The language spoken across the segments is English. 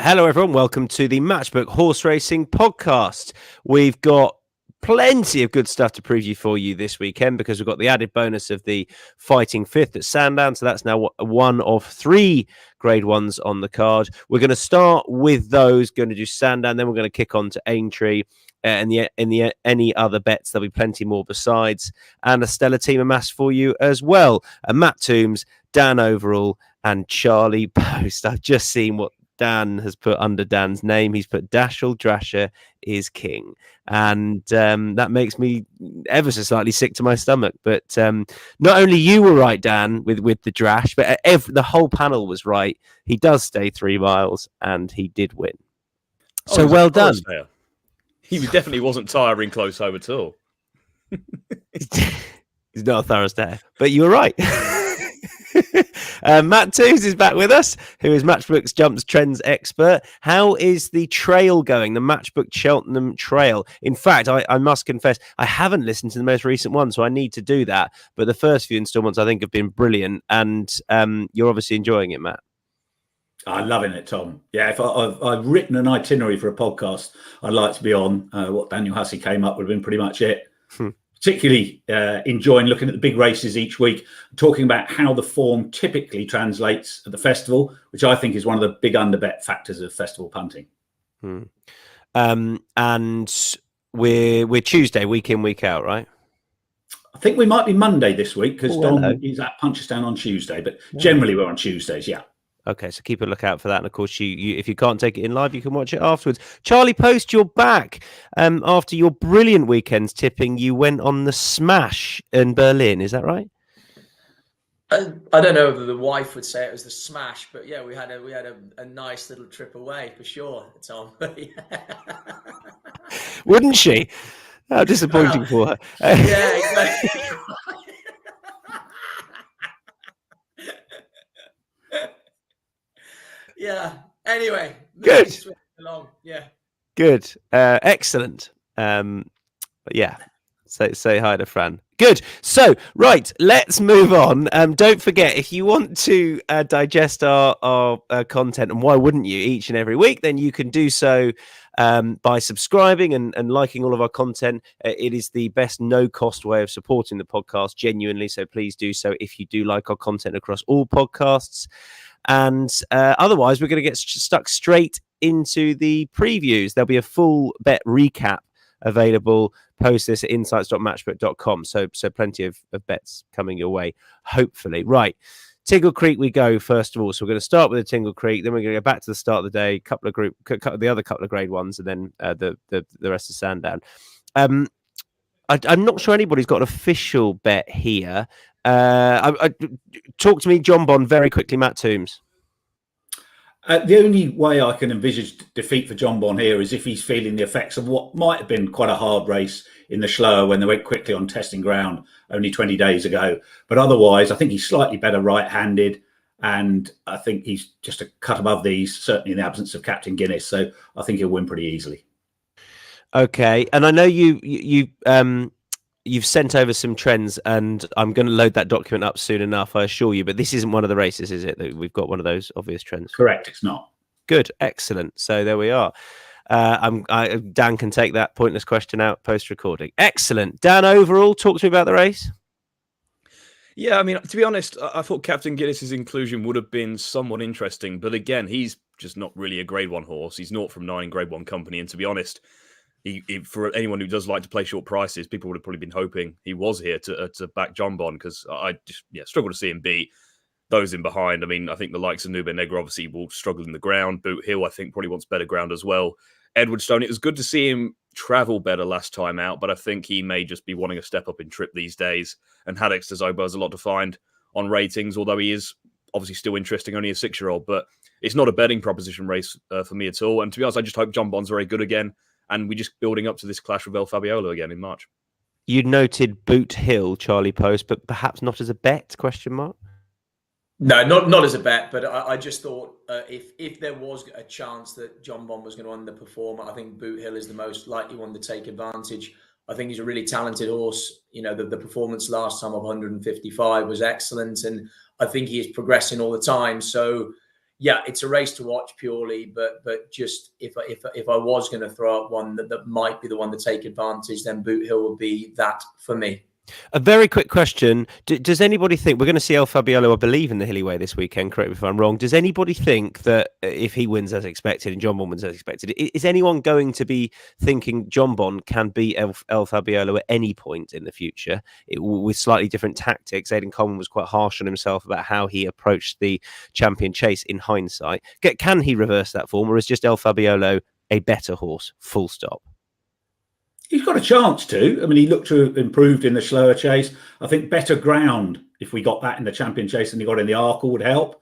Hello, everyone. Welcome to the Matchbook Horse Racing Podcast. We've got plenty of good stuff to preview for you this weekend because we've got the added bonus of the Fighting Fifth at Sandown. So that's now one of three Grade 1s on the card. We're going to start with those, going to do Sandown, then we're going to kick on to Aintree. And any other bets, there'll be plenty more besides, and a stellar team amassed for you as well. Matt Toombs, Dan Overall, and Charlie Poste. I've just seen what Dan has put under Dan's name. He's put Dashel Drasher is king, and that makes me ever so slightly sick to my stomach. But not only you were right, Dan, with the Drash, but the whole panel was right. He does stay 3 miles, and he did win. So well done. He definitely wasn't tiring close home at all. He's not a thoroughstare, but you were right. Matt Toombs is back with us, who is Matchbook's Jumps Trends expert. How is the trail going, the Matchbook Cheltenham Trail? In fact, I must confess, I haven't listened to the most recent one, so I need to do that. But the first few installments, I think, have been brilliant, and you're obviously enjoying it, Matt. I'm loving it, Tom. Yeah, if I've written an itinerary for a podcast I'd like to be on, what Daniel Hussey came up would have been pretty much it. Particularly enjoying looking at the big races each week, talking about how the form typically translates at the festival, which I think is one of the big underbet factors of festival punting. And we're Tuesday, week in, week out, right? I think we might be Monday this week because Dom is at Punchestown on Tuesday, but generally we're on Tuesdays, yeah. Okay, so keep a lookout for that. And of course, you if you can't take it in live, you can watch it afterwards. Charlie Poste, you're back. After your brilliant weekends tipping, you went on the smash in Berlin. Is that right? I don't know whether the wife would say it was the smash, but yeah, we had a nice little trip away for sure, Tom. Wouldn't she? How disappointing for her. Yeah, exactly. Yeah. Anyway, good. Along. Yeah. Good. Excellent. Yeah. Say hi to Fran. Good. So, right, let's move on. Don't forget, if you want to digest our content, and why wouldn't you, each and every week, then you can do so by subscribing and liking all of our content. It is the best no-cost way of supporting the podcast, genuinely. So please do so if you do like our content across all podcasts. And otherwise, we're going to get stuck straight into the previews. There'll be a full bet recap available post this at insights.matchbook.com. So plenty of bets coming your way, hopefully. Right. Tingle Creek we go first of all. So we're going to start with the Tingle Creek, then we're going to go back to the start of the day, the other couple of grade ones, and then the rest of Sandown. I'm not sure anybody's got an official bet here. Talk to me, John Bond, very quickly, Matt Toombs. The only way I can envisage defeat for John Bon here is if he's feeling the effects of what might have been quite a hard race in the Schloer when they went quickly on testing ground only 20 days ago. But otherwise, I think he's slightly better right-handed, and I think he's just a cut above these, certainly in the absence of Captain Guinness. So I think he'll win pretty easily. Okay, and I know you've sent over some trends, and I'm going to load that document up soon enough, I assure you. But this isn't one of the races, is it? That we've got one of those obvious trends. Correct, it's not. Good, excellent. So there we are. Dan can take that pointless question out post-recording. Excellent. Dan, overall, talk to me about the race. Yeah, I mean, to be honest, I thought Captain Guinness's inclusion would have been somewhat interesting. But again, he's just not really a Grade 1 horse. He's 0 from 9 in Grade 1 company. And to be honest, for anyone who does like to play short prices, people would have probably been hoping he was here to back John Bond, because I just struggle to see him beat those in behind. I mean, I think the likes of Nube Negra obviously will struggle in the ground. Boot Hill, I think, probably wants better ground as well. Edwardstone, it was good to see him travel better last time out, but I think he may just be wanting a step up in trip these days. And Haddix de Zobo has a lot to find on ratings, although he is obviously still interesting, only a 6-year-old. But it's not a betting proposition race for me at all. And to be honest, I just hope John Bond's very good again, and we're just building up to this clash with El Fabiolo again in March. You noted Boot Hill, Charlie Poste, but perhaps not as a bet, question mark? No, not as a bet, but I just thought if there was a chance that John Bond was going to underperform, I think Boot Hill is the most likely one to take advantage. I think he's a really talented horse. You know, the performance last time of 155 was excellent, and I think he is progressing all the time. So, yeah, it's a race to watch purely. But just if I was going to throw up one that might be the one to take advantage, then Boot Hill would be that for me. A very quick question. Does anybody think we're going to see El Fabiolo, I believe, in the Hilly Way this weekend? Correct me if I'm wrong. Does anybody think that if he wins as expected and John Bon wins as expected, is anyone going to be thinking John Bon can beat El Fabiolo at any point in the future with slightly different tactics? Aidan Coleman was quite harsh on himself about how he approached the champion chase in hindsight. Can he reverse that form, or is just El Fabiolo a better horse, full stop? He's got a chance to. I mean, he looked to have improved in the slower chase. I think better ground, if we got that in the champion chase than he got in the Arkle, would help.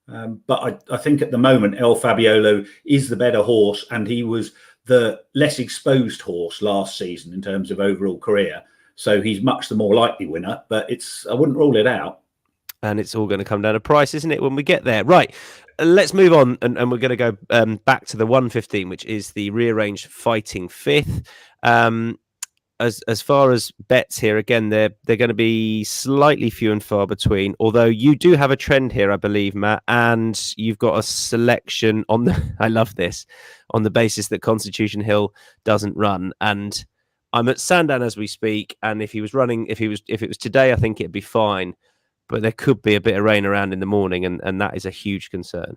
But I think at the moment, El Fabiolo is the better horse, and he was the less exposed horse last season in terms of overall career. So he's much the more likely winner, but I wouldn't rule it out. And it's all going to come down to price, isn't it, when we get there? Right. Let's move on, and we're going to go back to the 115, which is the rearranged Fighting Fifth. As far as bets here, again, they're going to be slightly few and far between, although you do have a trend here, I believe, Matt, and you've got a selection on the, I love this, on the basis that Constitution Hill doesn't run. And I'm at Sandown as we speak, and if it was today, I think it'd be fine. But there could be a bit of rain around in the morning, and that is a huge concern.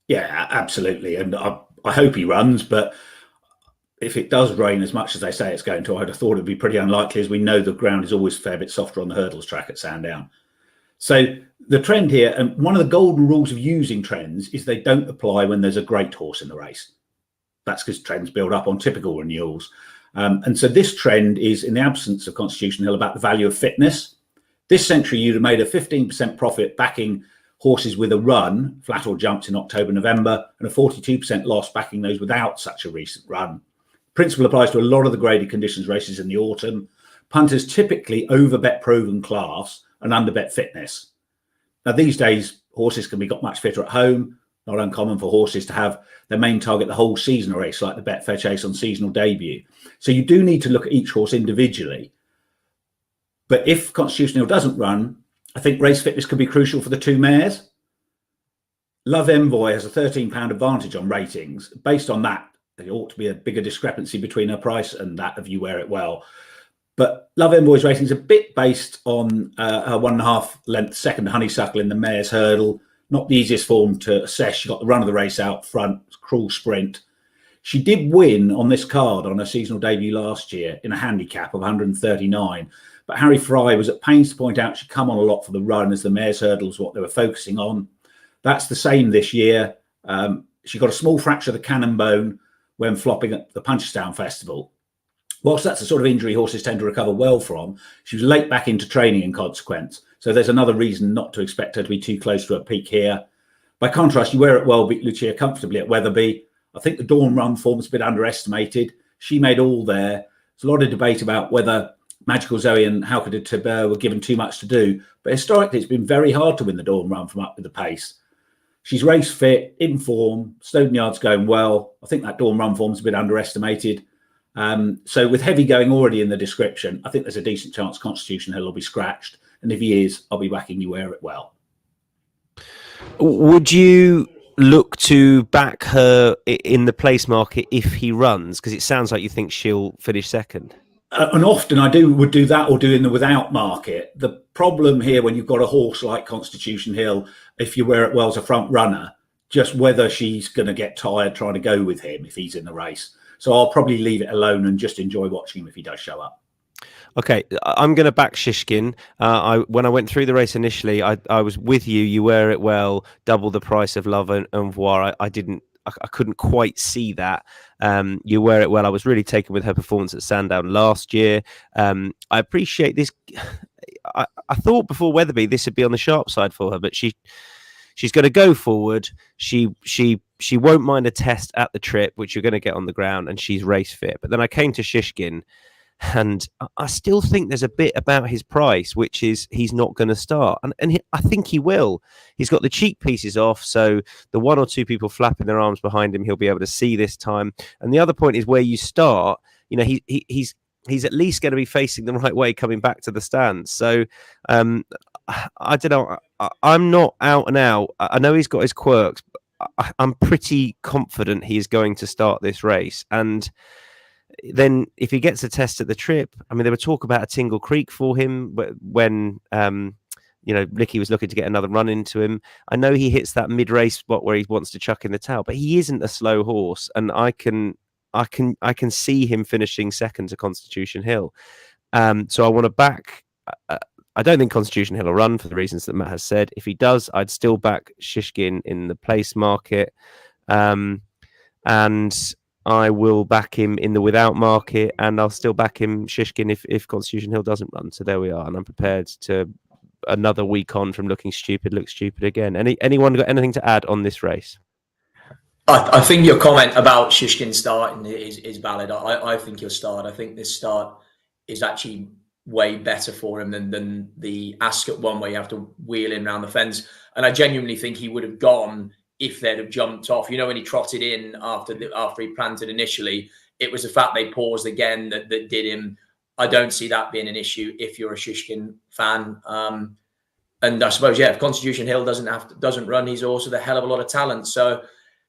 Yeah, absolutely. And I hope he runs, but if it does rain as much as they say it's going to, I'd have thought it'd be pretty unlikely, as we know the ground is always a fair bit softer on the hurdles track at Sandown. So the trend here, and one of the golden rules of using trends, is they don't apply when there's a great horse in the race. That's because trends build up on typical renewals. And so this trend is, in the absence of Constitution Hill, about the value of fitness. This century, you'd have made a 15% profit backing horses with a run, flat or jumps in October, November, and a 42% loss backing those without such a recent run. Principle applies to a lot of the graded conditions races in the autumn. Punters typically overbet proven class and underbet fitness. Now, these days, horses can be got much fitter at home. Not uncommon for horses to have their main target the whole season race, like the Betfair Chase on seasonal debut. So you do need to look at each horse individually. But if Constitution Hill doesn't run, I think race fitness could be crucial for the two mares. Love Envoy has a £13 advantage on ratings. Based on that, there ought to be a bigger discrepancy between her price and that of You Wear It Well. But Love Envoy's rating is a bit based on her 1.5 length second Honeysuckle in the mare's hurdle. Not the easiest form to assess. She got the run of the race out front, cruel sprint. She did win on this card on her seasonal debut last year in a handicap of 139. But Harry Fry was at pains to point out she'd come on a lot for the run, as the mare's hurdle was what they were focusing on. That's the same this year. She got a small fracture of the cannon bone when flopping at the Punchestown Festival. Whilst that's the sort of injury horses tend to recover well from, she was late back into training in consequence. So there's another reason not to expect her to be too close to her peak here. By contrast, You Wear It Well beat Lucia comfortably at Wetherby. I think the Dawn Run form's a bit underestimated. She made all there. There's a lot of debate about whether Magical Zoe and Hauke de Tiber were given too much to do, but historically it's been very hard to win the Dawn Run from up with the pace. She's race fit, in form, Snowden Yard's going well. I think that Dawn Run form's a bit underestimated. So with Heavy going already in the description, I think there's a decent chance Constitution Hill will be scratched, and if he is, I'll be backing You Wear It Well. Would you look to back her in the place market if he runs? Because it sounds like you think she'll finish second. And often I would do that or do in the without market. The problem here when you've got a horse like Constitution Hill, if You Wear It Well as a front runner, just whether she's going to get tired trying to go with him if he's in the race. So I'll probably leave it alone and just enjoy watching him if he does show up. Okay, I'm going to back Shishkin. When I went through the race initially, I was with you. You Wear It Well, double the price of Love Envoy. I couldn't quite see that. You Wear It Well. I was really taken with her performance at Sandown last year. I appreciate this. I thought before Wetherby this would be on the sharp side for her, but she's going to go forward. She won't mind a test at the trip, which you're going to get on the ground, and she's race fit. But then I came to Shishkin, and I still think there's a bit about his price, which is he's not going to start. And I think he will. He's got the cheek pieces off, so the one or two people flapping their arms behind him, he'll be able to see this time. And the other point is where you start, you know, he's at least going to be facing the right way coming back to the stands. So I don't know. I'm not out and out. I know he's got his quirks, but I'm pretty confident he's going to start this race. And then if he gets a test at the trip, I mean, there were talk about a Tingle Creek for him when Ricky was looking to get another run into him. I know he hits that mid-race spot where he wants to chuck in the towel, but he isn't a slow horse, and I can see him finishing second to Constitution Hill. So I want to back. I don't think Constitution Hill will run for the reasons that Matt has said. If he does, I'd still back Shishkin in the place market, and I will back him in the without market, and I'll still back him Shishkin if Constitution Hill doesn't run. So there we are, and I'm prepared to another week on from looking stupid, look stupid again. Anyone got anything to add on this race? I think your comment about Shishkin starting is valid. I think he'll start. I think this start is actually way better for him than the Ascot one where you have to wheel in around the fence. And I genuinely think he would have gone if they'd have jumped off. You know, when he trotted in after he planted initially, it was the fact they paused again that did him. I don't see that being an issue if you're a Shishkin fan. And I suppose, if Constitution Hill doesn't run, he's also the hell of a lot of talent. So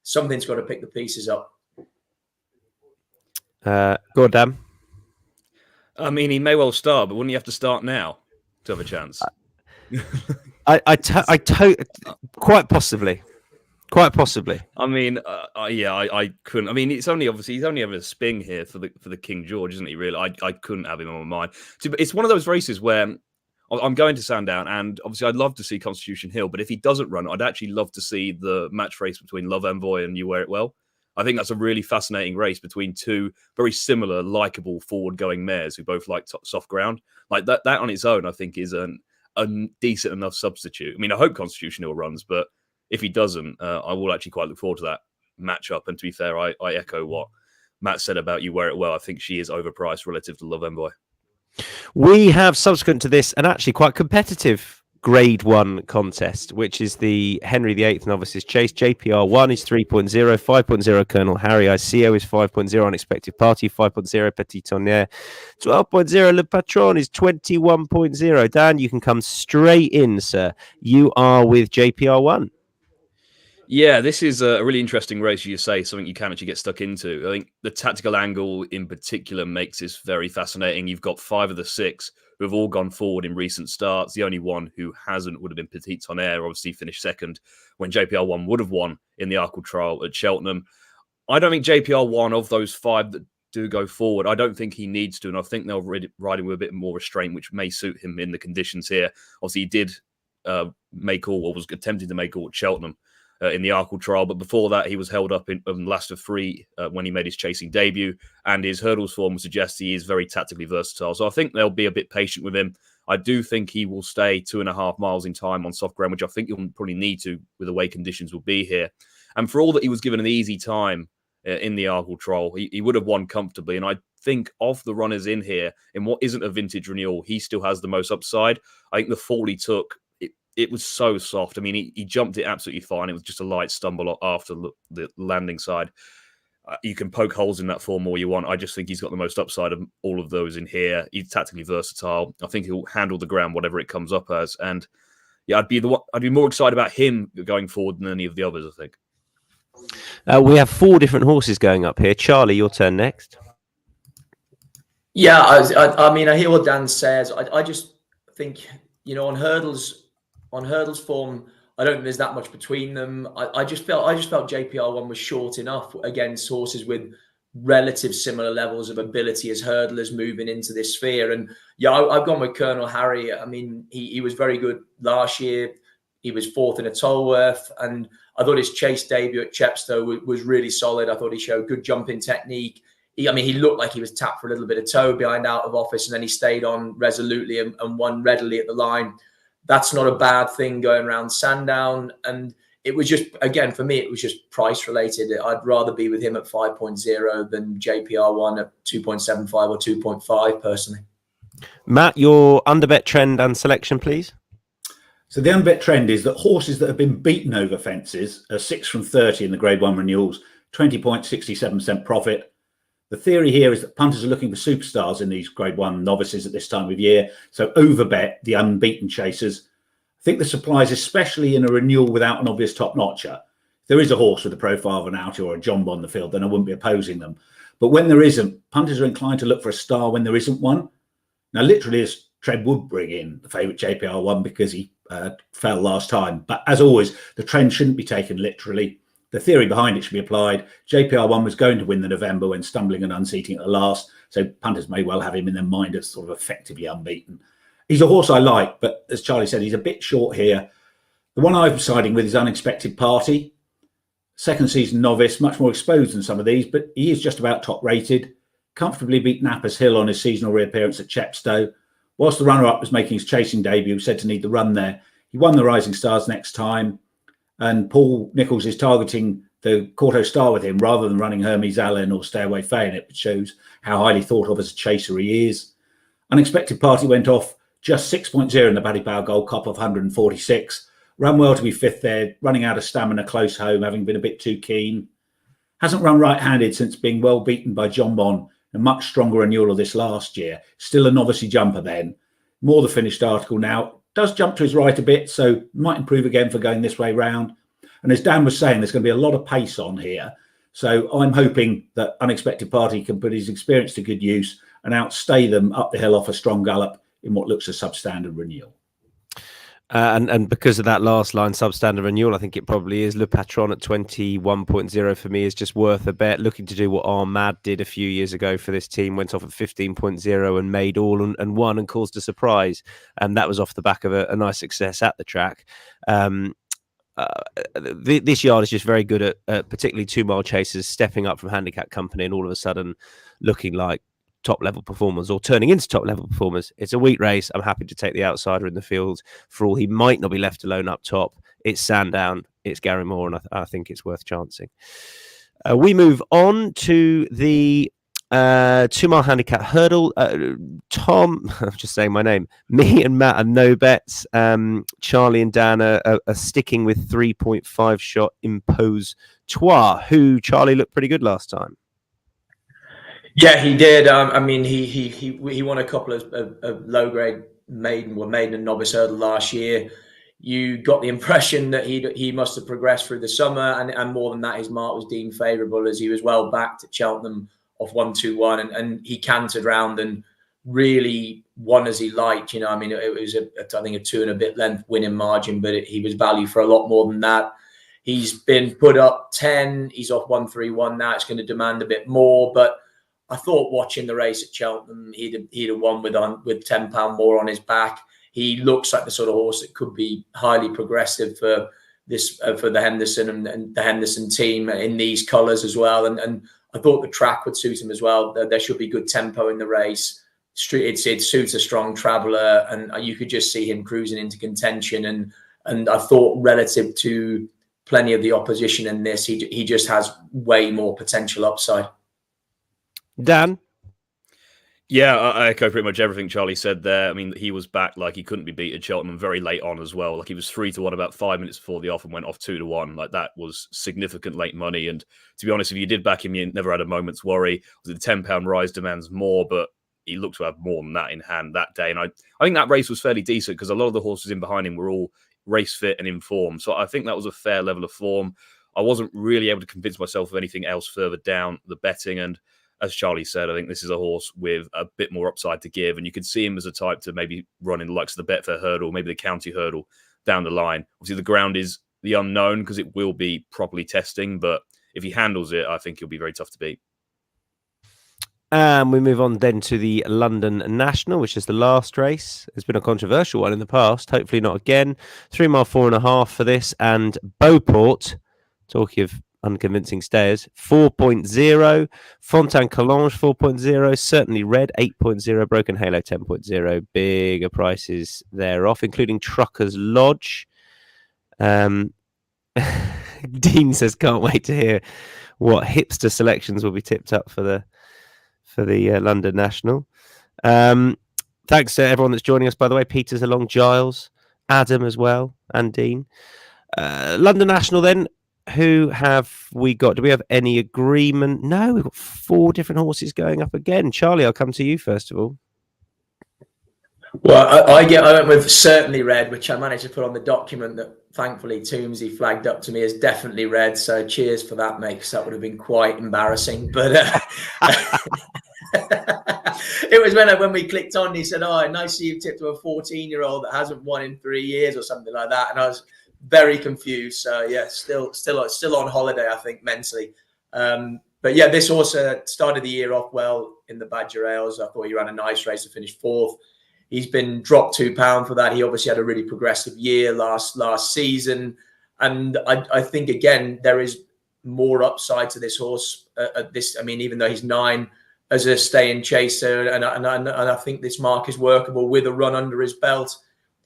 something's got to pick the pieces up. Go on, Dan. I mean, he may well start, but wouldn't he have to start now to have a chance? Quite possibly. I mean, I couldn't. I mean, he's only having a spin here for the King George, isn't he? Really, I couldn't have him on my mind. It's one of those races where I'm going to Sandown, and obviously I'd love to see Constitution Hill, but if he doesn't run, I'd actually love to see the match race between Love Envoy and You Wear It Well. I think that's a really fascinating race between two very similar, likable, forward-going mares who both like soft ground. Like that on its own, I think, is a decent enough substitute. I mean, I hope Constitution Hill runs, but if he doesn't, I will actually quite look forward to that matchup. And to be fair, I echo what Matt said about You Wear It Well. I think she is overpriced relative to Love Envoy. We have, subsequent to this, an actually quite competitive Grade 1 contest, which is the Henry VIII Novices Chase. JPR 1 is 3.0, 5.0 Colonel Harry ICO is 5.0, Unexpected Party 5.0, Petit Tonnerre 12.0, Le Patron is 21.0. Dan, you can come straight in, sir. You are with JPR 1. Yeah, this is a really interesting race, you say, something you can actually get stuck into. I think the tactical angle in particular makes this very fascinating. You've got 5 of the 6 who have all gone forward in recent starts. The only one who hasn't would have been Petit Tonnerre, obviously finished second when JPR1 would have won in the Arkle Trial at Cheltenham. I don't think JPR1 of those 5 that do go forward, I don't think he needs to, and I think they'll ride him with a bit more restraint, which may suit him in the conditions here. Obviously, he did make all, or was attempting to make all at Cheltenham in the Arkle Trial, but before that he was held up in last of 3 when he made his chasing debut, and his hurdles form suggests he is very tactically versatile. So I think they'll be a bit patient with him. I do think he will stay 2.5 miles in time on soft ground, which I think he'll probably need to with the way conditions will be here. And for all that he was given an easy time in the Arkle Trial, he would have won comfortably. And I think of the runners in here, in what isn't a vintage renewal, he still has the most upside. I think the fall he took, it was so soft. I mean, he jumped it absolutely fine. It was just a light stumble after the landing side. You can poke holes in that form all you want. I just think he's got the most upside of all of those in here. He's tactically versatile. I think he'll handle the ground, whatever it comes up as. And yeah, I'd be more excited about him going forward than any of the others, I think. We have 4 different horses going up here. Charlie, your turn next. Yeah, I mean, I hear what Dan says. I just think, on hurdles form, I don't think there's that much between them. I just felt JPR1 was short enough against horses with relative similar levels of ability as hurdlers moving into this sphere. And yeah, I've gone with Colonel Harry. I mean, he was very good last year. He was 4th in a Tolworth, and I thought his chase debut at Chepstow was really solid. I thought he showed good jumping technique. He looked like he was tapped for a little bit of toe behind out of office, and then he stayed on resolutely and won readily at the line. That's not a bad thing going around Sandown. And it was just, again, for me, it was just price related. I'd rather be with him at 5.0 than JPR1 at 2.75 or 2.5 personally. Matt, your underbet trend and selection, please. So the underbet trend is that horses that have been beaten over fences are 6 from 30 in the Grade 1 renewals, 20.67% profit. The theory here is that punters are looking for superstars in these Grade 1 novices at this time of year. So overbet the unbeaten chasers. think the supplies, especially in a renewal without an obvious top notcher. If there is a horse with the profile of an Outie or a Jumbo on the field, then I wouldn't be opposing them. But when there isn't, punters are inclined to look for a star when there isn't one. Now, literally, as Tread would bring in the favourite JPR1 because he fell last time. But as always, the trend shouldn't be taken literally. The theory behind it should be applied. JPR1 was going to win the November when stumbling and unseating at the last. So punters may well have him in their mind as sort of effectively unbeaten. He's a horse I like, but as Charlie said, he's a bit short here. The one I'm siding with is Unexpected Party. Second season novice, much more exposed than some of these, but he is just about top rated. Comfortably beat Nappers Hill on his seasonal reappearance at Chepstow. Whilst the runner-up was making his chasing debut, said to need the run there. He won the Rising Stars next time. And Paul Nicholls is targeting the Quarto Star with him rather than running Hermes Allen or Stay Away Fay, and it shows how highly thought of as a chaser he is. Unexpected Party went off just 6.0 in the Paddy Power Gold Cup of 146. Ran well to be fifth there, running out of stamina close home, having been a bit too keen. Hasn't run right-handed since being well beaten by John Bon, a much stronger renewal of this last year. Still a novice jumper then. More the finished article now. Does jump to his right a bit, so might improve again for going this way round. And as Dan was saying, there's going to be a lot of pace on here. So I'm hoping that Unexpected Party can put his experience to good use and outstay them up the hill off a strong gallop in what looks a substandard renewal. And because of that last line, substandard renewal, I think it probably is. Le Patron at 21.0 for me is just worth a bet. Looking to do what Armad did a few years ago for this team, went off at 15.0 and made all and won and caused a surprise. And that was off the back of a nice success at the track. This yard is just very good at particularly 2 mile chasers stepping up from handicap company and all of a sudden looking like top level performers or turning into top level performers. It's a weak race. I'm happy to take the outsider in the field for all he might not be left alone up top. It's Sandown, it's Gary Moore, and I think it's worth chancing. We move on to the 2 mile handicap hurdle. Tom, I'm just saying my name. Me and Matt are no bets. Charlie and Dan are sticking with 3.5 shot Impose Trois, who Charlie looked pretty good last time. Yeah, he did. I mean, he won a couple of low grade maiden and novice hurdle last year. You got the impression that he must have progressed through the summer, and more than that, his mark was deemed favourable as he was well backed at Cheltenham off 1-2-1, and he cantered round and really won as he liked. You know, I mean, it was I think a 2 and a bit length winning margin, but he was value for a lot more than that. He's been put up 10. He's off 1-3-1 now. It's going to demand a bit more, but I thought watching the race at Cheltenham, he'd have won with £10 more on his back. He looks like the sort of horse that could be highly progressive for this for the Henderson and the Henderson team in these colours as well. And I thought the track would suit him as well. There should be good tempo in the race. It suits a strong traveller, and you could just see him cruising into contention. And I thought relative to plenty of the opposition in this, he just has way more potential upside. Dan? Yeah, I echo pretty much everything Charlie said there. I mean, he was back like he couldn't be beat at Cheltenham very late on as well. Like he was 3-1 about 5 minutes before the off and went off 2-1. Like that was significant late money. And to be honest, if you did back him, you never had a moment's worry. The £10 rise demands more, but he looked to have more than that in hand that day. And I think that race was fairly decent because a lot of the horses in behind him were all race fit and in form. So I think that was a fair level of form. I wasn't really able to convince myself of anything else further down the betting. And as Charlie said, I think this is a horse with a bit more upside to give, and you could see him as a type to maybe run in the likes of the Betfair hurdle, maybe the county hurdle down the line. Obviously, the ground is the unknown because it will be properly testing, but if he handles it, I think he'll be very tough to beat. We move on then to the London National, which is the last race. It's been a controversial one in the past. Hopefully not again. 3 mile 4.5 for this, and Beauport, talking of unconvincing stayers, 4.0, Fontaine Collonges 4.0, Certainly Red 8.0, Broken Halo 10.0, bigger prices there off, including Truckers Lodge. Dean says can't wait to hear what hipster selections will be tipped up for the London National. Thanks to everyone that's joining us, by the way. Peter's along, Giles, Adam as well, and Dean. London National then. Who have we got? Do we have any agreement? No, we've got 4 different horses going up again. Charlie, I'll come to you first of all. Well, I went with Certainly Red, which I managed to put on the document that thankfully Toomsy flagged up to me as definitely red. So cheers for that, mate, because that would have been quite embarrassing. But it was when we clicked on, he said, "Oh, nice to see you tipped to a 14-year-old that hasn't won in 3 years," or something like that. And I was very confused. So yeah, still on holiday, I think, mentally. But yeah, this also started the year off well in the Badger Ales. I thought he ran a nice race to finish 4th. He's been dropped £2 for that. He obviously had a really progressive year last season. And I think, again, there is more upside to this horse at this. I mean, even though he's 9 as a stay-in chaser, and I think this mark is workable with a run under his belt.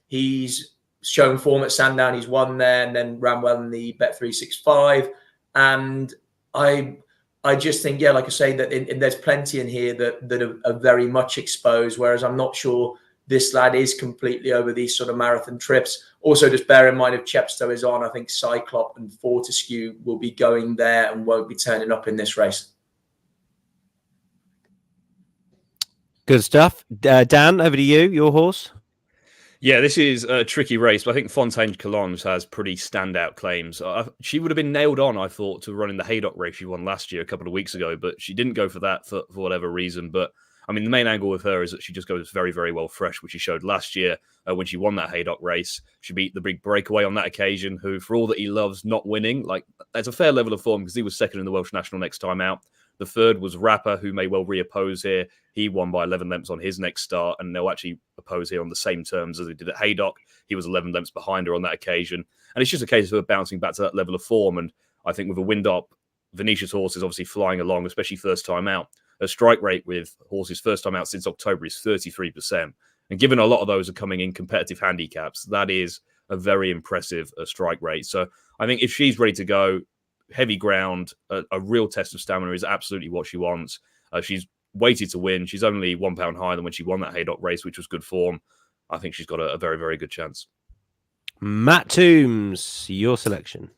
He's shown form at Sandown. He's won there and then ran well in the Bet365. And I just think, yeah, like I say, that there's plenty in here that are very much exposed, whereas I'm not sure this lad is completely over these sort of marathon trips. Also, just bear in mind, if Chepstow is on, I think Cyclop and Fortescue will be going there and won't be turning up in this race. Good stuff. Dan, over to you, your horse. Yeah, this is a tricky race, but I think Fontaine Collonges has pretty standout claims. She would have been nailed on, I thought, to run in the Haydock race she won last year, a couple of weeks ago, but she didn't go for that for whatever reason. But I mean, the main angle with her is that she just goes very, very well fresh, which she showed last year when she won that Haydock race. She beat the big breakaway on that occasion, who, for all that he loves not winning, like, there's a fair level of form because he was second in the Welsh National next time out. The third was Rapper, who may well reoppose here. He won by 11 lengths on his next start, and they'll actually oppose here on the same terms as they did at Haydock. He was 11 lengths behind her on that occasion. And it's just a case of her bouncing back to that level of form. And I think with a wind up, Venetia's horse is obviously flying along, especially first time out. Her strike rate with horses first time out since October is 33%. And given a lot of those are coming in competitive handicaps, that is a very impressive strike rate. So I think if she's ready to go, heavy ground, a real test of stamina is absolutely what she wants. She's weighted to win. She's only £1 higher than when she won that Haydock race, which was good form. I think she's got a very, very good chance. Matt Toombs, your selection.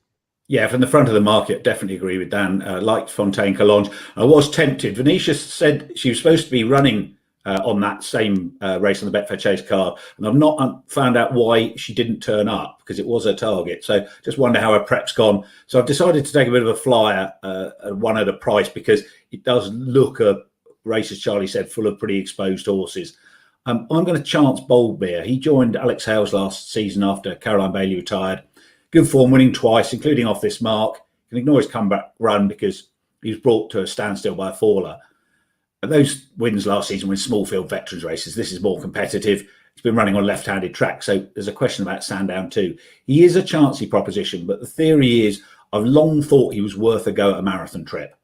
Yeah, from the front of the market, definitely agree with Dan. Liked Fontaine Collonges. I was tempted. Venetia said she was supposed to be running on that same race on the Betfair Chase card, and I've not found out why she didn't turn up, because it was her target. So just wonder how her prep's gone. So I've decided to take a bit of a flyer, one at a price, because it does look a race, as Charlie said, full of pretty exposed horses. I'm going to chance Boldmere. He joined Alex Hales last season after Caroline Bailey retired. Good form, winning twice, including off this mark. Can ignore his comeback run because he was brought to a standstill by a faller. And those wins last season were in small field veterans races. This is more competitive. He's been running on left-handed track, so there's a question about Sandown too. He is a chancy proposition, but the theory is I've long thought he was worth a go at a marathon trip.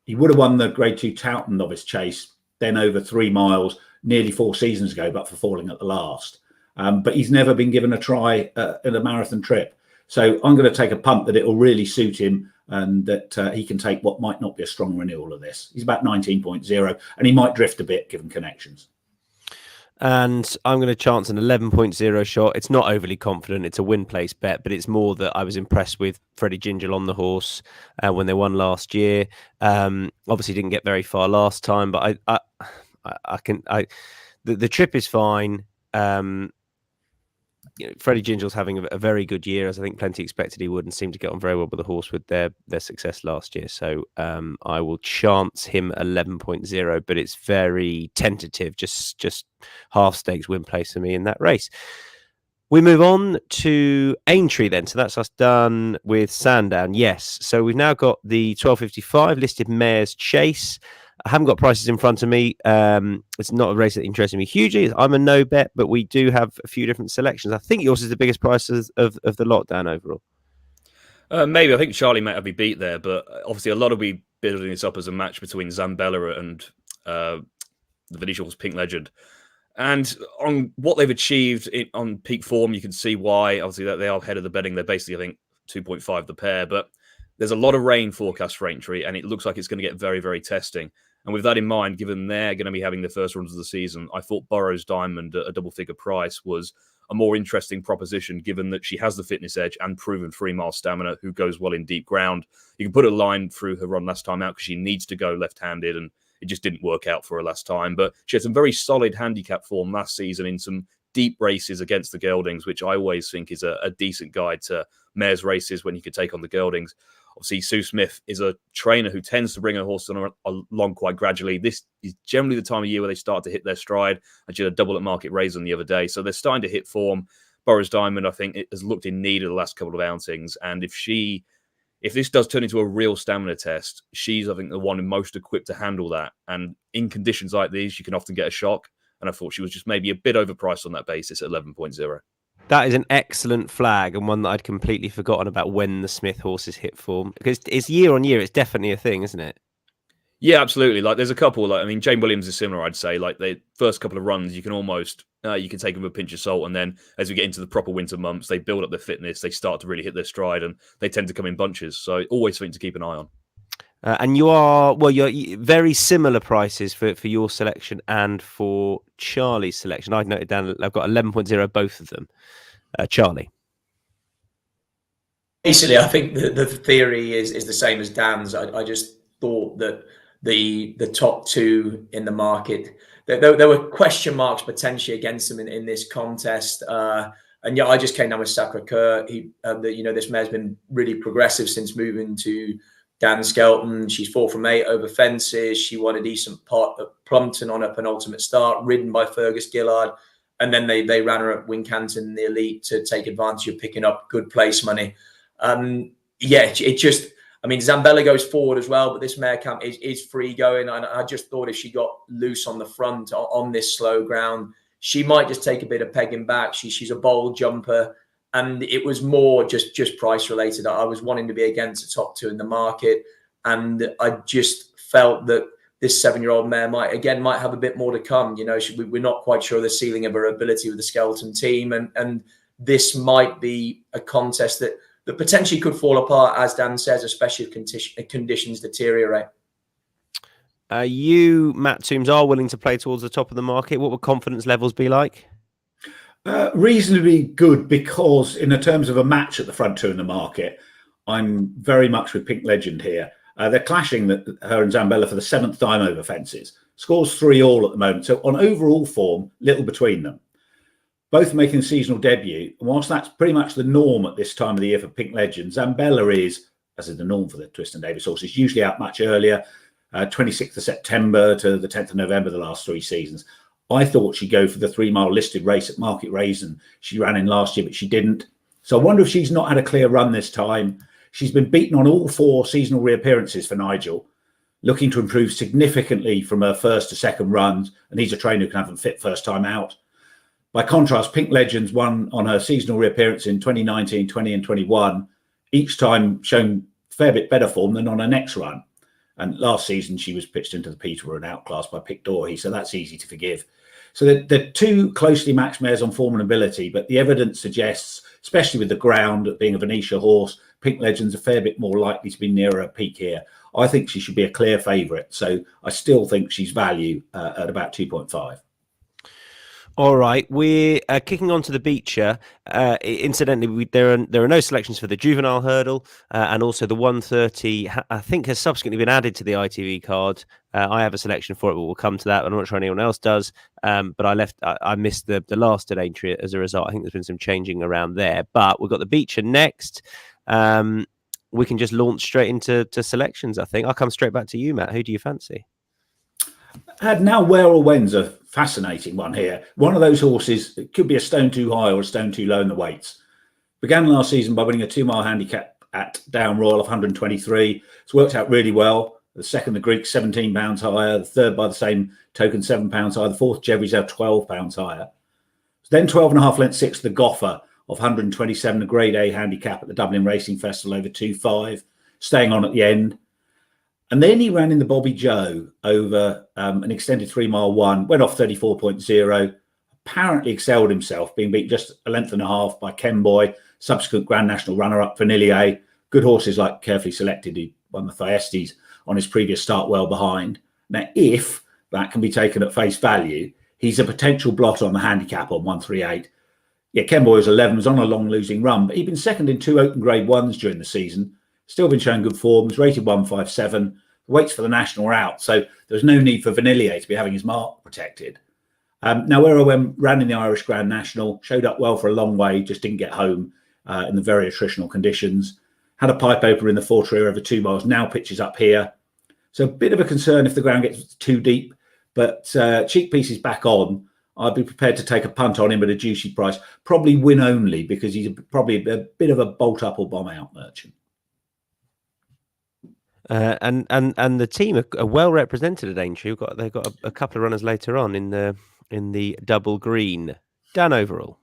He would have won the Grade 2 Towton Novice Chase, then over 3 miles, nearly 4 seasons ago, but for falling at the last. But he's never been given a try at a marathon trip. So I'm going to take a punt that it will really suit him and that he can take what might not be a strong renewal of this. He's about 19.0 and he might drift a bit given connections. And I'm going to chance an 11.0 shot. It's not overly confident. It's a win place bet, but it's more that I was impressed with Freddie Gingell on the horse when they won last year. Obviously didn't get very far last time, but the trip is fine. Freddie Gingell's having a very good year, as I think plenty expected he would, and seemed to get on very well with the horse with their success last year. So I will chance him 11.0, but it's very tentative, just half stakes win place for me in that race. We move on to Aintree then. So that's us done with Sandown. Yes. So we've now got the 1255 listed Mares Chase. I haven't got prices in front of me. It's not a race that interests me hugely. I'm a no bet, but we do have a few different selections. I think yours is the biggest price of the lot, Dan, overall. Maybe. I think Charlie might have me beat there, but obviously a lot of we building this up as a match between Zambella and the Venetia horse Pink Legend. And on what they've achieved on peak form, you can see why. Obviously, that they are ahead of the betting. They're basically, I think, 2.5 the pair, but there's a lot of rain forecast for Aintree, and it looks like it's going to get very, very testing. And with that in mind, given they're going to be having the first runs of the season, I thought Burrows Diamond at a double-figure price was a more interesting proposition, given that she has the fitness edge and proven 3-mile stamina, who goes well in deep ground. You can put a line through her run last time out because she needs to go left-handed, and it just didn't work out for her last time. But she had some very solid handicap form last season in some deep races against the geldings, which I always think is a decent guide to mares races when you could take on the geldings. Obviously, Sue Smith is a trainer who tends to bring her horse along quite gradually. This is generally the time of year where they start to hit their stride. I did a double at Market Raisin the other day, so they're starting to hit form. Boris Diamond, I think, it has looked in need of the last couple of outings, and if this does turn into a real stamina test, she's, I think, the one most equipped to handle that. And in conditions like these, you can often get a shock. And I thought she was just maybe a bit overpriced on that basis at 11.0. That is an excellent flag, and one that I'd completely forgotten about when the Smith horses hit form. Because it's year on year, it's definitely a thing, isn't it? Yeah, absolutely. Like, there's a couple. Like, I mean, Jane Williams is similar, I'd say. Like, the first couple of runs, you can almost you can take them with a pinch of salt, and then as we get into the proper winter months, they build up their fitness, they start to really hit their stride, and they tend to come in bunches. So always something to keep an eye on. And you're very similar prices for your selection and for Charlie's selection. I've noted down, I've got 11.0, both of them. Charlie. Basically, I think the theory is the same as Dan's. I just thought that the top two in the market, there were question marks potentially against them in this contest. And yeah, I just came down with Sacre-Cœur. This mare's been really progressive since moving to Dan Skelton. She's 4 from 8 over fences. She won a decent pot at Plumpton on her penultimate start, ridden by Fergus Gillard. And then they ran her at Wincanton in the Elite to take advantage of picking up good place money. Zambella goes forward as well, but this mare camp is free going. And I just thought if she got loose on the front on this slow ground, she might just take a bit of pegging back. She's a bold jumper, and it was more just price related. I was wanting to be against the top two in the market, and I just felt that this 7-year-old mare might have a bit more to come. We're not quite sure the ceiling of her ability with the Skeleton team, and this might be a contest that potentially could fall apart, as Dan says, especially if conditions deteriorate. You, Matt Toombs, are willing to play towards the top of the market. What would confidence levels be like? Reasonably good, because in the terms of a match at the front two in the market, I'm very much with Pink Legend here. They're clashing her and Zambella for the 7th time over fences. Scores 3-all at the moment. So on overall form, little between them. Both making a seasonal debut. And whilst that's pretty much the norm at this time of the year for Pink Legend, Zambella is, as is the norm for the Twist and Davis horses, usually out much earlier, 26th of September to the 10th of November, the last 3 seasons. I thought she'd go for the 3-mile listed race at Market Raisin. She ran in last year, but she didn't. So I wonder if she's not had a clear run this time. She's been beaten on all 4 seasonal reappearances for Nigel, looking to improve significantly from her first to second runs, and he's a trainer who can have them fit first time out. By contrast, Pink Legends won on her seasonal reappearance in 2019, 20 and 21, each time shown a fair bit better form than on her next run. And last season, she was pitched into the Peterborough and outclassed by Pic D'Orhy, so that's easy to forgive. So they're 2 closely matched mares on form and ability, but the evidence suggests, especially with the ground being a Venetia horse, Pink Legend's a fair bit more likely to be nearer a peak here. I think she should be a clear favourite, so I still think she's value at about 2.5. All right, we're kicking on to the BECHER. Incidentally, there are no selections for the juvenile hurdle, and also the 130. I think has subsequently been added to the ITV card. I have a selection for it, but we'll come to that. I'm not sure anyone else does. But I missed the last at Aintree as a result. I think there's been some changing around there. But we've got the BECHER next. We can just launch straight into selections. I think I'll come straight back to you, Matt. Who do you fancy? Now, Where or When's a fascinating one here. One of those horses that could be a stone too high or a stone too low in the weights. Began last season by winning a 2-mile handicap at Down Royal of 123. It's worked out really well. The second, the Greek, 17 pounds higher. The third, by the same token, 7 pounds higher. The fourth, Jevries, 12 pounds higher. Then 12.5 lengths, 6, the Goffer of 127, a Grade A handicap at the Dublin Racing Festival over 2.5, staying on at the end. And then he ran in the Bobby Joe over an extended 3-mile one, went off 34.0, apparently excelled himself, being beaten just a length and a half by Ken Boy, subsequent Grand National runner-up for Nillier. Good horses like Carefully Selected, who won the Thyestes on his previous start well behind. Now, if that can be taken at face value, he's a potential blot on the handicap on 138. Yeah, Ken Boy was 11, was on a long losing run, but he'd been second in 2 open grade ones during the season. Still been showing good form. Was rated 157, weights for the national were out, so there was no need for Vanillier to be having his mark protected. Now, where I ran in the Irish Grand National, showed up well for a long way, just didn't get home in the very attritional conditions. Had a pipe opener in the Fortreer over 2 miles, now pitches up here. So a bit of a concern if the ground gets too deep, but cheek pieces back on. I'd be prepared to take a punt on him at a juicy price, probably win only, because he's probably a bit of a bolt up or bomb out merchant. And the team are well represented at Aintree. They've got a couple of runners later on in the double green. Dan, overall.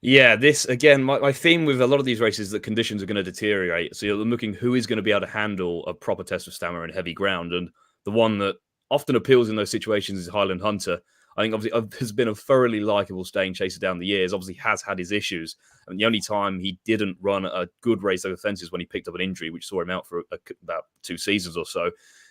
Yeah, this again, my theme with a lot of these races is that conditions are going to deteriorate. So you're looking who is going to be able to handle a proper test of stamina in heavy ground, and the one that often appeals in those situations is Highland Hunter. I think obviously has been a thoroughly likable staying chaser down the years. Obviously has had his issues. And the only time he didn't run a good race over fences when he picked up an injury, which saw him out for about 2 seasons or so,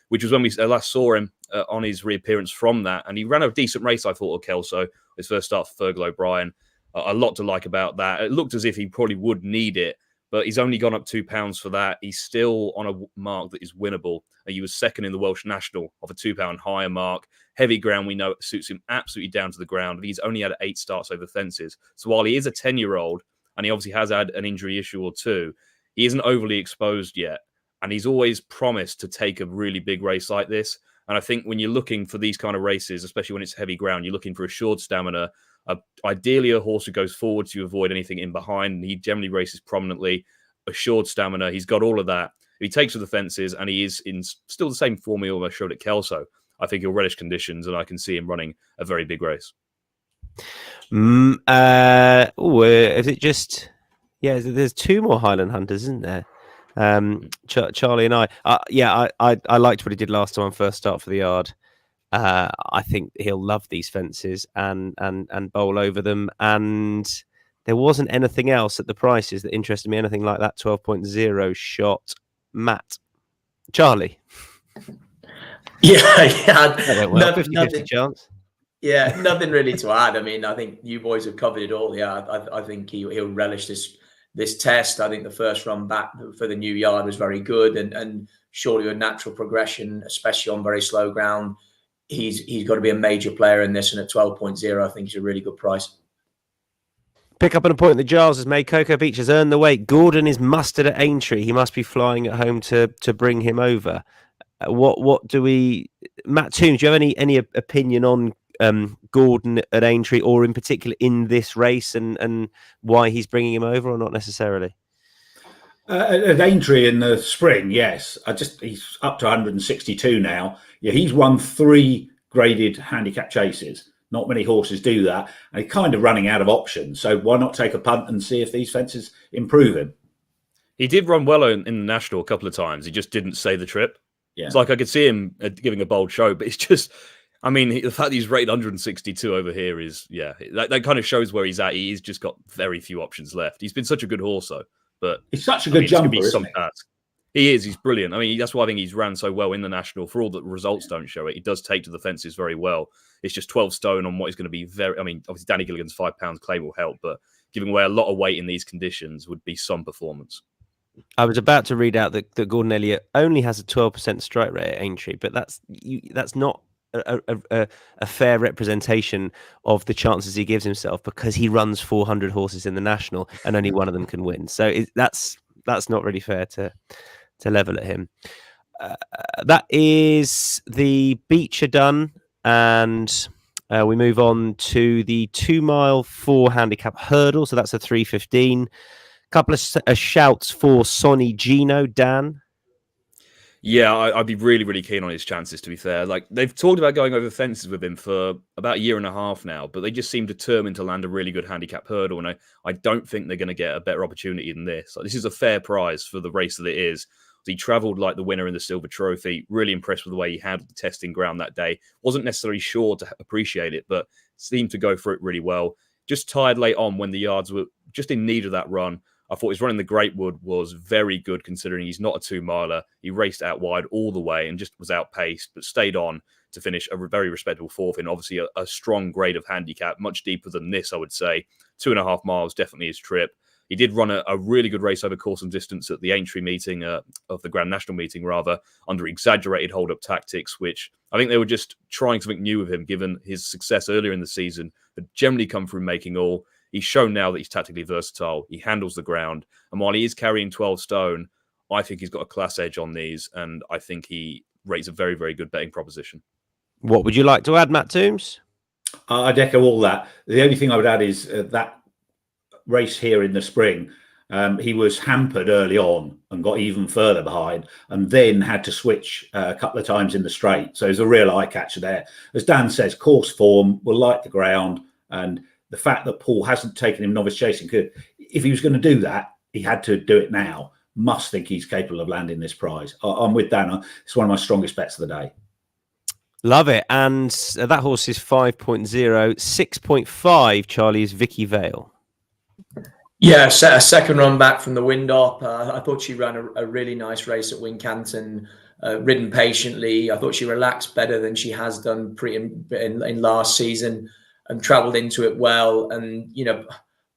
which was when we last saw him on his reappearance from that. And he ran a decent race, I thought, at Kelso, his first start for Fergal O'Brien. A lot to like about that. It looked as if he probably would need it, but he's only gone up £2 for that. He's still on a mark that is winnable. He was second in the Welsh National of a £2 higher mark. Heavy ground, we know it suits him absolutely down to the ground. He's only had 8 starts over fences. So while he is a 10-year-old, and he obviously has had an injury issue or two, he isn't overly exposed yet. And he's always promised to take a really big race like this. And I think when you're looking for these kind of races, especially when it's heavy ground, you're looking for assured stamina. Ideally, a horse who goes forward to avoid anything in behind. He generally races prominently, assured stamina. He's got all of that. He takes to the fences, and he is in still the same form he almost showed at Kelso. I think he'll relish conditions, and I can see him running a very big race. Is it just? Yeah, there's 2 more Highland Hunters, isn't there? Charlie and I. I liked what he did last time on first start for the yard. I think he'll love these fences and bowl over them. And there wasn't anything else at the prices that interested me, anything like that 12.0 shot. Matt. Charlie. Yeah. That went well. 50-50 chance. Yeah, nothing really to add. I mean, I think you boys have covered it all. Yeah, I think he'll relish this test. I think the first run back for the new yard was very good and surely a natural progression, especially on very slow ground. He's got to be a major player in this, and at 12.0, I think he's a really good price. Pick up on a point that Giles has made. Cocoa Beach has earned the weight. Gordon is mustered at Aintree. He must be flying at home to bring him over. What do we... Matt Tombs, do you have any opinion on Gordon at Aintree, or in particular in this race, and why he's bringing him over, or not necessarily? At Aintree in the spring, yes. He's up to 162 now. Yeah, he's won 3 graded handicap chases. Not many horses do that. And he's kind of running out of options. So why not take a punt and see if these fences improve him? He did run well in the National a couple of times. He just didn't say the trip. Yeah. It's like I could see him giving a bold show, but it's just... I mean, the fact that he's rated 162 over here is, that kind of shows where he's at. He's just got very few options left. He's been such a good horse, though. But he's such a good jumper, isn't he? He is. He's brilliant. I mean, that's why I think he's ran so well in the National. For all the results don't show it, he does take to the fences very well. It's just 12 stone on what is going to be very... I mean, obviously, Danny Gilligan's £5 claim will help, but giving away a lot of weight in these conditions would be some performance. I was about to read out that Gordon Elliott only has a 12% strike rate at Aintree, but that's not a fair representation of the chances he gives himself, because he runs 400 horses in the National and only one of them can win. So that's not really fair to level at him. That is the BECHER done, and we move on to the 2 mile 4 handicap hurdle. So that's a 3:15. Couple of shouts for Sonny Gino. Dan. Yeah, I'd be really, really keen on his chances, to be fair. Like, they've talked about going over fences with him for about a year and a half now, but they just seem determined to land a really good handicap hurdle, and I don't think they're going to get a better opportunity than this. Like, this is a fair prize for the race that it is. He travelled like the winner in the Silver Trophy. Really impressed with the way he handled the testing ground that day. Wasn't necessarily sure to appreciate it, but seemed to go for it really well. Just tired late on when the yards were just in need of that run. I thought his run in the Greatwood was very good, considering he's not a 2-miler. He raced out wide all the way and just was outpaced, but stayed on to finish a very respectable 4th in obviously a strong grade of handicap, much deeper than this, I would say. 2.5 miles, definitely his trip. He did run a really good race over course and distance at the Aintree meeting of the Grand National meeting, rather, under exaggerated hold-up tactics, which I think they were just trying something new with him, given his success earlier in the season had generally come through making all. He's shown now that he's tactically versatile. He handles the ground. And while he is carrying 12 stone, I think he's got a class edge on these. And I think he rates a very, very good betting proposition. What would you like to add, Matt Toombs? I'd echo all that. The only thing I would add is that race here in the spring, he was hampered early on and got even further behind, and then had to switch a couple of times in the straight. So there's a real eye catcher there. As Dan says, course form will like the ground, and the fact that Paul hasn't taken him novice chasing, if he was going to do that, he had to do it now. Must think he's capable of landing this prize. I'm with Dan. It's one of my strongest bets of the day. Love it. And that horse is 5.0. 6.5, Charlie, is Vicky Vale. Yeah, a second run back from the wind up. I thought she ran a really nice race at Wincanton, ridden patiently. I thought she relaxed better than she has done in last season, and travelled into it well. And, you know,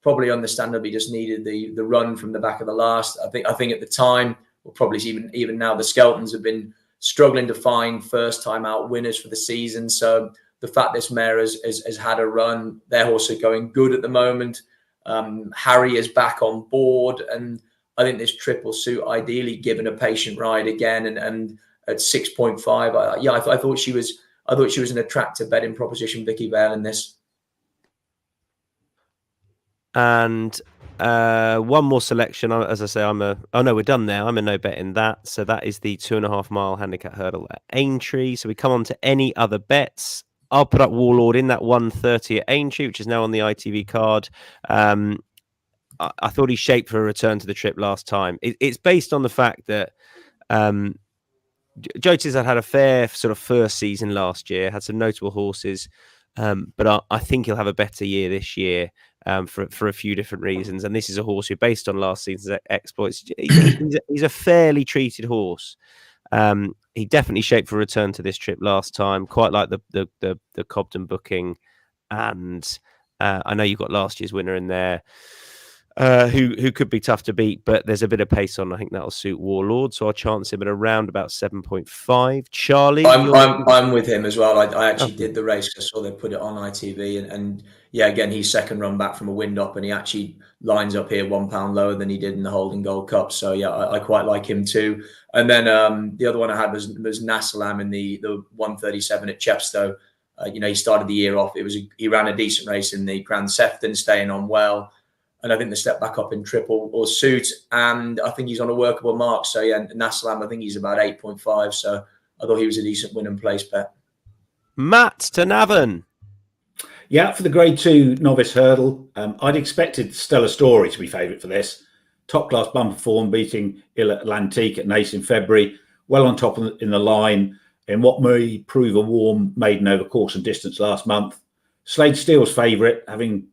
probably understandably just needed the run from the back of the last. I think at the time, or probably even now, the Skeltons have been struggling to find first time out winners for the season. So the fact this mare has had a run, their horses are going good at the moment. Harry is back on board, and I think this trip will suit ideally, given a patient ride again. And at 6.5, I thought she was an attractive betting proposition, Vicky Vale, in this. And one more selection. As I say, we're done now. I'm a no bet in that. So that is the 2.5 mile handicap hurdle at Aintree. So we come on to any other bets. I'll put up Warlord in that 130 at Aintree, which is now on the ITV card. I thought he shaped for a return to the trip last time. It's based on the fact that Jotis had a fair sort of first season last year, had some notable horses, but I think he'll have a better year this year for a few different reasons. And this is a horse who, based on last season's exploits, he's a fairly treated horse. He definitely shaped for a return to this trip last time, quite like the Cobden booking. And I know you've got last year's winner in there, who could be tough to beat, but there's a bit of pace on. I think that'll suit Warlord, so I'll chance him at around about 7.5. Charlie, I'm with him as well. I actually did the race because I saw they put it on ITV, and yeah, again, he's second run back from a wind up, and he actually lines up here £1 lower than he did in the Holden Gold Cup. So yeah, I quite like him too. And then the other one I had was Nassalam in the 137 at Chepstow. He started the year off. He ran a decent race in the Grand Sefton, staying on well. And I think the step back up in triple or suit, and I think he's on a workable mark. So yeah, Nassalam, I think he's about 8.5. So I thought he was a decent win and place bet. Matt to Navan. Yeah, for the Grade 2 novice hurdle, I'd expected Stella Story to be favourite for this. Top class bumper form, beating Il Atlantique at Naas in February. Well on top in the line in what may prove a warm maiden over course and distance last month. Slade Steele's favourite, having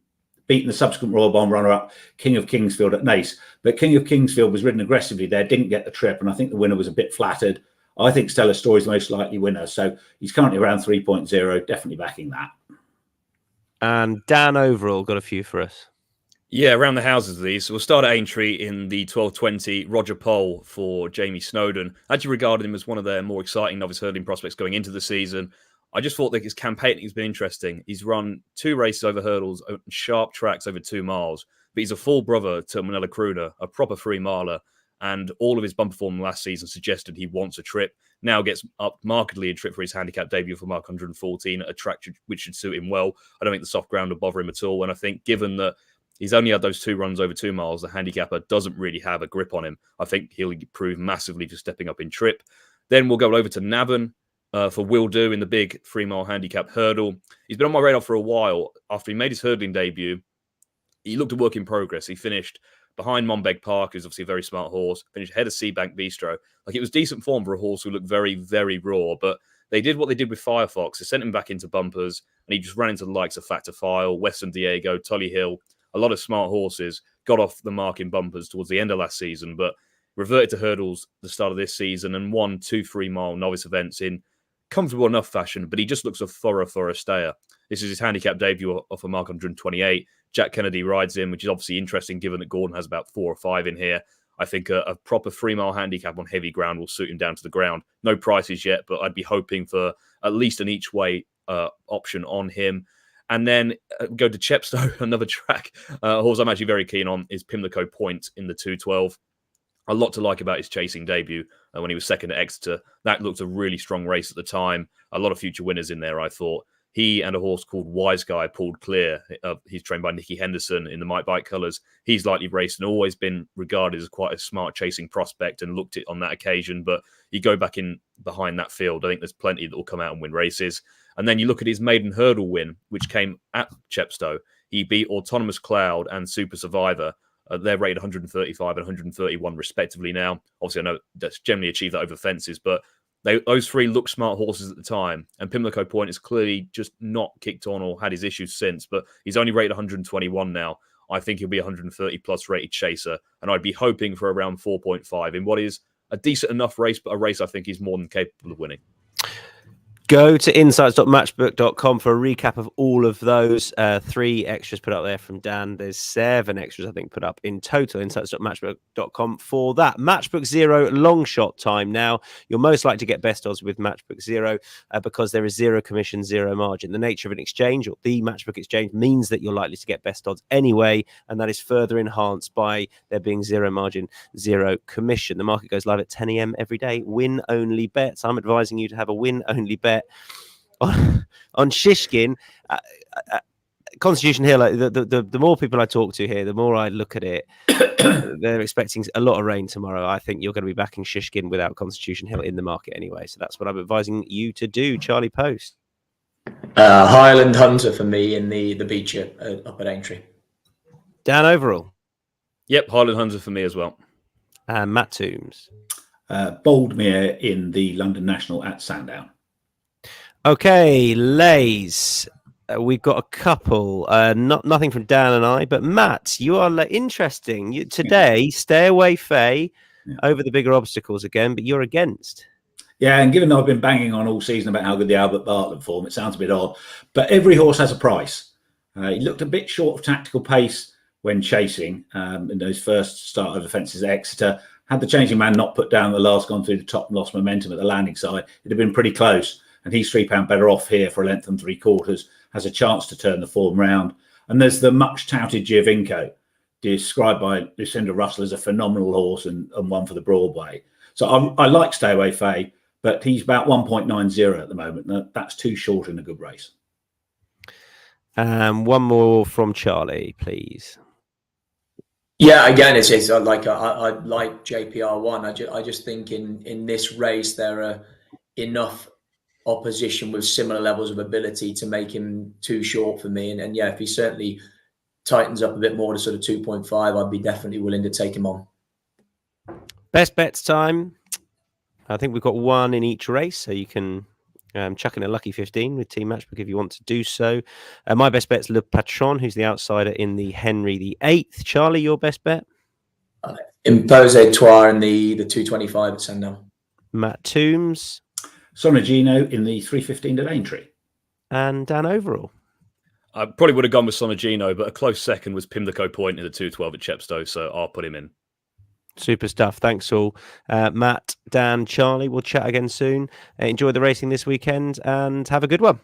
beaten the subsequent Royal Bond runner-up, King of Kingsfield at Naas. But King of Kingsfield was ridden aggressively there, didn't get the trip, and I think the winner was a bit flattered. I think Stella Story's the most likely winner, so he's currently around 3.0, definitely backing that. And Dan Overall got a few for us. Yeah, around the houses of these. So we'll start at Aintree in the 12:20 Roger Pole for Jamie Snowden. I actually regarded him as one of their more exciting novice hurdling prospects going into the season. I just thought that his campaigning has been interesting. He's run 2 races over hurdles, sharp tracks over 2 miles, but he's a full brother to Manila Crooner, a proper 3-miler, and all of his bumper form last season suggested he wants a trip. Now gets up markedly a trip for his handicap debut for Mark 114, a track which should suit him well. I don't think the soft ground will bother him at all, and I think given that he's only had those 2 runs over 2 miles, the handicapper doesn't really have a grip on him. I think he'll improve massively for stepping up in trip. Then we'll go over to Navan for Will Do in the big 3-mile handicap hurdle. He's been on my radar for a while. After he made his hurdling debut, he looked a work in progress. He finished behind Monbeg Park, who's obviously a very smart horse, finished ahead of Seabank Bistro. Like, it was decent form for a horse who looked very, very raw, but they did what they did with Firefox. They sent him back into bumpers, and he just ran into the likes of Factor File, Western Diego, Tully Hill, a lot of smart horses, got off the mark in bumpers towards the end of last season, but reverted to hurdles at the start of this season and won 2 3-mile novice events in comfortable enough fashion, but he just looks a thorough stayer. This is his handicap debut off a mark 128. Jack Kennedy rides him, which is obviously interesting given that Gordon has about 4 or 5 in here. I think a proper 3-mile handicap on heavy ground will suit him down to the ground. No prices yet, but I'd be hoping for at least an each way option on him. And then go to Chepstow, another track. A horse I'm actually very keen on is Pimlico Point in the 212. A lot to like about his chasing debut when he was second at Exeter. That looked a really strong race at the time. A lot of future winners in there, I thought. He and a horse called Wise Guy pulled clear. He's trained by Nicky Henderson in the Mike Bike colours. He's lightly raced and always been regarded as quite a smart chasing prospect and looked it on that occasion. But you go back in behind that field, I think there's plenty that will come out and win races. And then you look at his maiden hurdle win, which came at Chepstow. He beat Autonomous Cloud and Super Survivor. They're rated 135 and 131 respectively now. Obviously, I know that's generally achieved that over fences, but those 3 look smart horses at the time. And Pimlico Point is clearly just not kicked on or had his issues since, but he's only rated 121 now. I think he'll be 130 plus rated chaser, and I'd be hoping for around 4.5 in what is a decent enough race, but a race I think he's more than capable of winning. Go to insights.matchbook.com for a recap of all of those. 3 extras put up there from Dan. There's 7 extras, I think, put up in total. Insights.matchbook.com for that. Matchbook Zero long shot time now. You're most likely to get best odds with Matchbook Zero because there is 0 commission, 0 margin. The nature of an exchange, or the Matchbook exchange, means that you're likely to get best odds anyway, and that is further enhanced by there being 0 margin, 0 commission. The market goes live at 10 a.m. every day. Win-only bets. I'm advising you to have a win-only bet on Shishkin. Constitution Hill, the more people I talk to here, the more I look at it. They're expecting a lot of rain tomorrow. I think you're going to be backing Shishkin without Constitution Hill in the market anyway. So that's what I'm advising you to do. Charlie Poste. Highland Hunter for me in the BECHER up at Aintree. Dan Overall. Yep, Highland Hunter for me as well. And Matt Toombs. Boldmere in the London National at Sandown. Okay, Lays. We've got a couple. Nothing from Dan and I, but Matt, you are interesting. Today, Stay Away Faye over the bigger obstacles again, but you're against. Yeah, and given that I've been banging on all season about how good the Albert Bartlett form, it sounds a bit odd. But every horse has a price. He looked a bit short of tactical pace when chasing in those first start over fences at Exeter. Had the changing man not put down the last, gone through the top and lost momentum at the landing side, it'd have been pretty close. And he's £3 better off here for a length and 3/4, has a chance to turn the form round. And there's the much touted Giovinco, described by Lucinda Russell as a phenomenal horse and one for the Broadway. So I like Stay Away Faye, but he's about 1.90 at the moment. That's too short in a good race. One more from Charlie, please. Yeah, again, it's like I like JPR1. I just think in this race there are enough opposition with similar levels of ability to make him too short for me. And yeah, if he certainly tightens up a bit more to sort of 2.5, I'd be definitely willing to take him on. Best bets time. I think we've got 1 in each race, so you can chuck in a lucky 15 with Team Matchbook if you want to do so. My best bet's Le Patron, who's the outsider in the Henry VIII. Charlie, your best bet? Imposatoire in the 225 at Sandown. Matt Toombs. Sonagino in the 315 at Aintree. And Dan Overall. I probably would have gone with Sonagino, but a close second was Pimlico Point in the 212 at Chepstow, so I'll put him in. Super stuff. Thanks all. Matt, Dan, Charlie, we'll chat again soon. Enjoy the racing this weekend and have a good one.